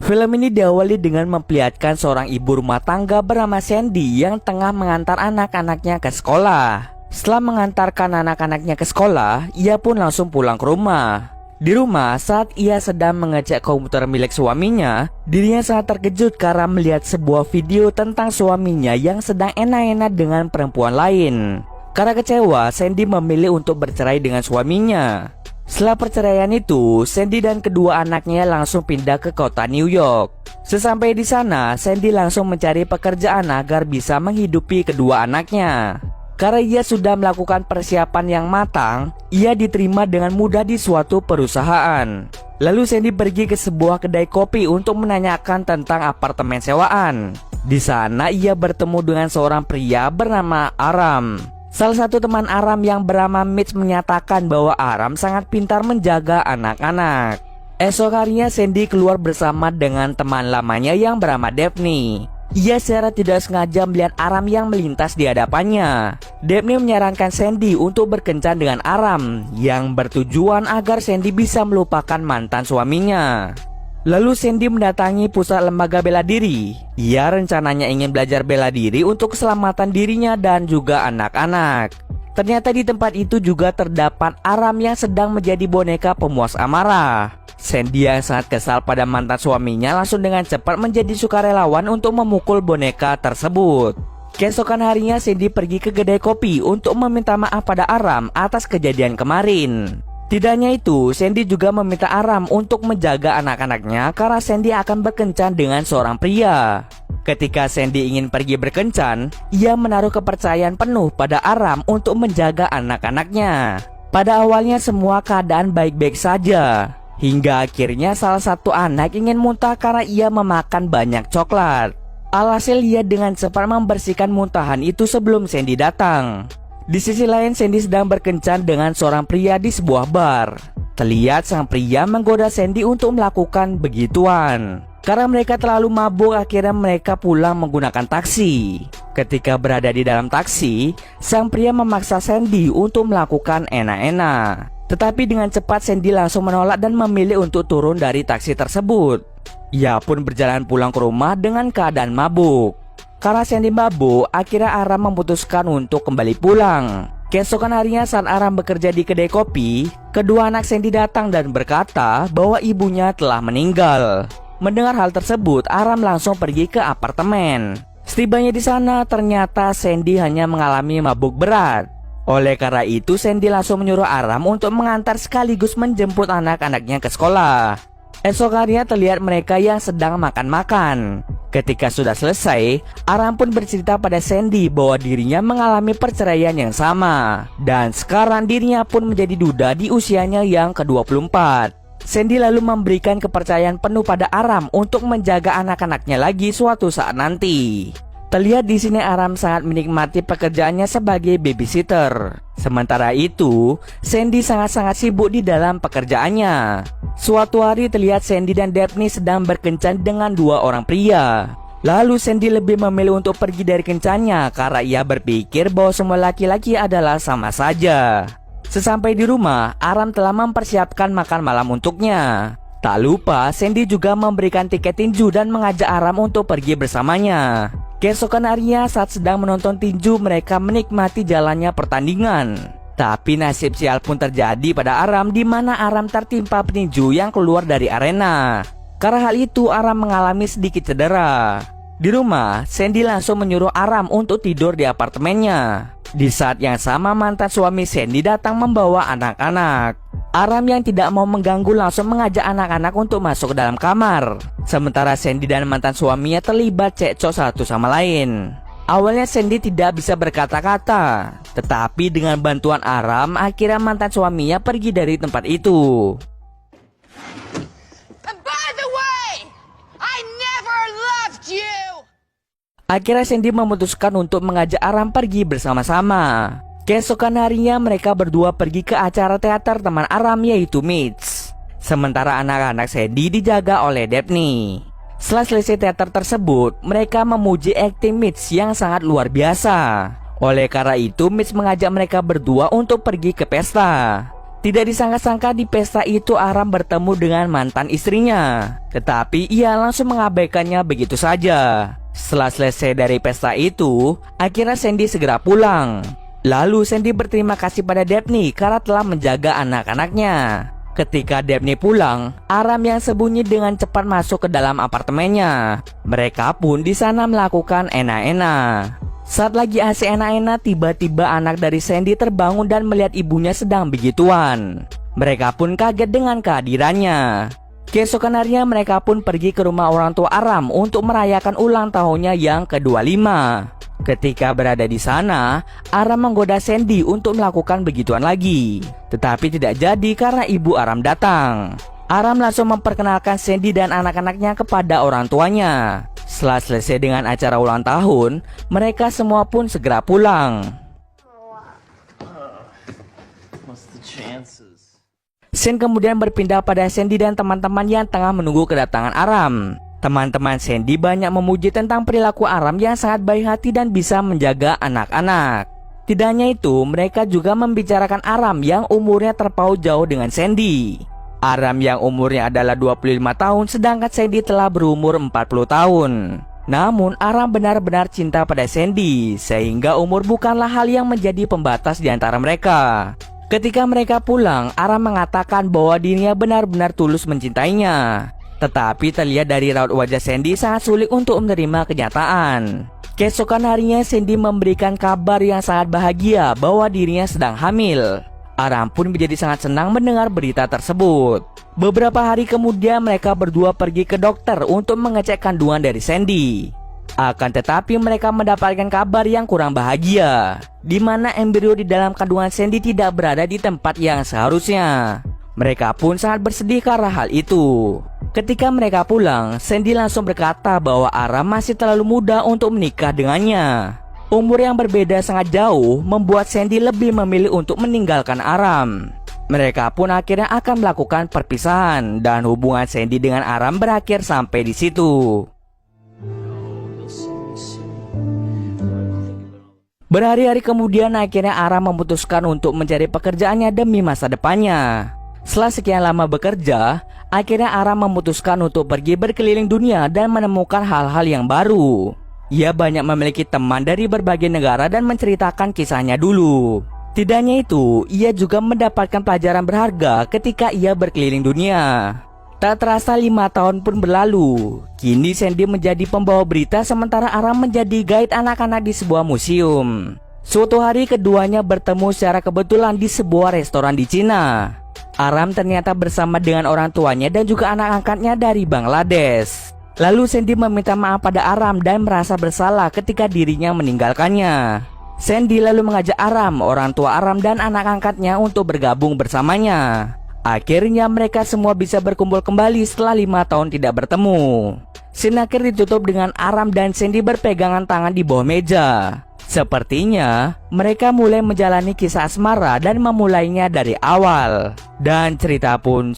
Film ini diawali dengan memperlihatkan seorang ibu rumah tangga bernama Sandy yang tengah mengantar anak-anaknya ke sekolah. Setelah mengantarkan anak-anaknya ke sekolah, ia pun langsung pulang ke rumah. Di rumah, saat ia sedang mengecek komputer milik suaminya, dirinya sangat terkejut karena melihat sebuah video tentang suaminya yang sedang enak-enak dengan perempuan lain. Karena kecewa, Sandy memilih untuk bercerai dengan suaminya. Setelah perceraian itu, Sandy dan kedua anaknya langsung pindah ke kota New York. Sesampai di sana, Sandy langsung mencari pekerjaan agar bisa menghidupi kedua anaknya. Karena ia sudah melakukan persiapan yang matang, ia diterima dengan mudah di suatu perusahaan. Lalu Sandy pergi ke sebuah kedai kopi untuk menanyakan tentang apartemen sewaan. Di sana ia bertemu dengan seorang pria bernama Aram. Salah satu teman Aram yang bernama Mitch menyatakan bahwa Aram sangat pintar menjaga anak-anak. Esok harinya Sandy keluar bersama dengan teman lamanya yang bernama Daphne. Ia secara tidak sengaja melihat Aram yang melintas di hadapannya. Daphne menyarankan Sandy untuk berkencan dengan Aram yang bertujuan agar Sandy bisa melupakan mantan suaminya. Lalu Sandy mendatangi pusat lembaga bela diri. Ia rencananya ingin belajar bela diri untuk keselamatan dirinya dan juga anak-anak. Ternyata di tempat itu juga terdapat Aram yang sedang menjadi boneka pemuas amarah. Sandy yang sangat kesal pada mantan suaminya langsung dengan cepat menjadi sukarelawan untuk memukul boneka tersebut. Keesokan harinya Sandy pergi ke kedai kopi untuk meminta maaf pada Aram atas kejadian kemarin. Tidak hanya itu, Sandy juga meminta Aram untuk menjaga anak-anaknya karena Sandy akan berkencan dengan seorang pria. Ketika Sandy ingin pergi berkencan, ia menaruh kepercayaan penuh pada Aram untuk menjaga anak-anaknya. Pada awalnya semua keadaan baik-baik saja, hingga akhirnya salah satu anak ingin muntah karena ia memakan banyak coklat. Alhasil ia dengan cepat membersihkan muntahan itu sebelum Sandy datang. Di sisi lain, Sandy sedang berkencan dengan seorang pria di sebuah bar. Terlihat sang pria menggoda Sandy untuk melakukan begituan. Karena mereka terlalu mabuk, akhirnya mereka pulang menggunakan taksi. Ketika berada di dalam taksi, sang pria memaksa Sandy untuk melakukan enak-enak. Tetapi dengan cepat Sandy langsung menolak dan memilih untuk turun dari taksi tersebut. Ia pun berjalan pulang ke rumah dengan keadaan mabuk. Karena Sandy mabuk, akhirnya Aram memutuskan untuk kembali pulang. Keesokan harinya saat Aram bekerja di kedai kopi, kedua anak Sandy datang dan berkata bahwa ibunya telah meninggal. Mendengar hal tersebut, Aram langsung pergi ke apartemen. Setibanya di sana, ternyata Sandy hanya mengalami mabuk berat. Oleh karena itu, Sandy langsung menyuruh Aram untuk mengantar sekaligus menjemput anak-anaknya ke sekolah. Esok harinya terlihat mereka yang sedang makan-makan. Ketika sudah selesai, Aram pun bercerita pada Sandy bahwa dirinya mengalami perceraian yang sama. Dan sekarang dirinya pun menjadi duda di usianya yang ke-24. Sandy lalu memberikan kepercayaan penuh pada Aram untuk menjaga anak-anaknya lagi suatu saat nanti. Terlihat di sini Aram sangat menikmati pekerjaannya sebagai babysitter. Sementara itu, Sandy sangat-sangat sibuk di dalam pekerjaannya. Suatu hari terlihat Sandy dan Daphne sedang berkencan dengan dua orang pria. Lalu Sandy lebih memilih untuk pergi dari kencannya karena ia berpikir bahwa semua laki-laki adalah sama saja. Sesampai di rumah, Aram telah mempersiapkan makan malam untuknya. Tak lupa, Sandy juga memberikan tiket tinju dan mengajak Aram untuk pergi bersamanya. Keesokan harinya saat sedang menonton tinju, mereka menikmati jalannya pertandingan. Tapi nasib sial pun terjadi pada Aram, di mana Aram tertimpa petinju yang keluar dari arena. Karena hal itu, Aram mengalami sedikit cedera. Di rumah, Sandy langsung menyuruh Aram untuk tidur di apartemennya. Di saat yang sama, mantan suami Sandy datang membawa anak-anak. Aram yang tidak mau mengganggu langsung mengajak anak-anak untuk masuk ke dalam kamar. Sementara Sandy dan mantan suaminya terlibat cekcok satu sama lain. Awalnya Sandy tidak bisa berkata-kata, tetapi dengan bantuan Aram, akhirnya mantan suaminya pergi dari tempat itu. By the way, I never loved you. Akhirnya Sandy memutuskan untuk mengajak Aram pergi bersama-sama. Keesokan harinya mereka berdua pergi ke acara teater teman Aram yaitu Mitch. Sementara anak-anak Sandy dijaga oleh Daphne. Setelah selesai teater tersebut, mereka memuji akting Mitch yang sangat luar biasa. Oleh karena itu, Mitch mengajak mereka berdua untuk pergi ke pesta. Tidak disangka-sangka di pesta itu Aram bertemu dengan mantan istrinya. Tetapi ia langsung mengabaikannya begitu saja. Setelah selesai dari pesta itu, akhirnya Sandy segera pulang. Lalu Sandy berterima kasih pada Daphne karena telah menjaga anak-anaknya. Ketika Daphne pulang, Aram yang sembunyi dengan cepat masuk ke dalam apartemennya. Mereka pun di sana melakukan enak-enak. Saat lagi asik enak-enak, tiba-tiba anak dari Sandy terbangun dan melihat ibunya sedang begituan. Mereka pun kaget dengan kehadirannya. Keesokan harinya mereka pun pergi ke rumah orang tua Aram untuk merayakan ulang tahunnya yang ke-25. Ketika berada di sana, Aram menggoda Sandy untuk melakukan begituan lagi. Tetapi tidak jadi karena ibu Aram datang. Aram langsung memperkenalkan Sandy dan anak-anaknya kepada orang tuanya. Setelah selesai dengan acara ulang tahun, mereka semua pun segera pulang. Scene kemudian berpindah pada Sandy dan teman-teman yang tengah menunggu kedatangan Aram. Teman-teman Sandy banyak memuji tentang perilaku Aram yang sangat baik hati dan bisa menjaga anak-anak. Tidak hanya itu, mereka juga membicarakan Aram yang umurnya terpaut jauh dengan Sandy. Aram yang umurnya adalah 25 tahun sedangkan Sandy telah berumur 40 tahun. Namun Aram benar-benar cinta pada Sandy sehingga umur bukanlah hal yang menjadi pembatas di antara mereka. Ketika mereka pulang, Aram mengatakan bahwa dirinya benar-benar tulus mencintainya. Tetapi terlihat dari raut wajah Sandy sangat sulit untuk menerima kenyataan. Keesokan harinya Sandy memberikan kabar yang sangat bahagia bahwa dirinya sedang hamil. Aram pun menjadi sangat senang mendengar berita tersebut. Beberapa hari kemudian mereka berdua pergi ke dokter untuk mengecek kandungan dari Sandy. Akan tetapi mereka mendapatkan kabar yang kurang bahagia, di mana embrio di dalam kandungan Sandy tidak berada di tempat yang seharusnya. Mereka pun sangat bersedih karena hal itu. Ketika mereka pulang, Sandy langsung berkata bahwa Aram masih terlalu muda untuk menikah dengannya. Umur yang berbeda sangat jauh membuat Sandy lebih memilih untuk meninggalkan Aram. Mereka pun akhirnya akan melakukan perpisahan dan hubungan Sandy dengan Aram berakhir sampai di situ. Berhari-hari kemudian akhirnya Aram memutuskan untuk mencari pekerjaannya demi masa depannya. Setelah sekian lama bekerja, akhirnya Aram memutuskan untuk pergi berkeliling dunia dan menemukan hal-hal yang baru. Ia banyak memiliki teman dari berbagai negara dan menceritakan kisahnya dulu. Tidak hanya itu, ia juga mendapatkan pelajaran berharga ketika ia berkeliling dunia. Tak terasa 5 tahun pun berlalu. Kini Sandy menjadi pembawa berita sementara Aram menjadi guide anak-anak di sebuah museum. Suatu hari keduanya bertemu secara kebetulan di sebuah restoran di Cina. Aram ternyata bersama dengan orang tuanya dan juga anak angkatnya dari Bangladesh. Lalu Sandy meminta maaf pada Aram dan merasa bersalah ketika dirinya meninggalkannya. Sandy lalu mengajak Aram, orang tua Aram dan anak angkatnya untuk bergabung bersamanya. Akhirnya mereka semua bisa berkumpul kembali setelah 5 tahun tidak bertemu. Scene akhir ditutup dengan Aram dan Sandy berpegangan tangan di bawah meja. Sepertinya mereka mulai menjalani kisah asmara dan memulainya dari awal. Dan cerita pun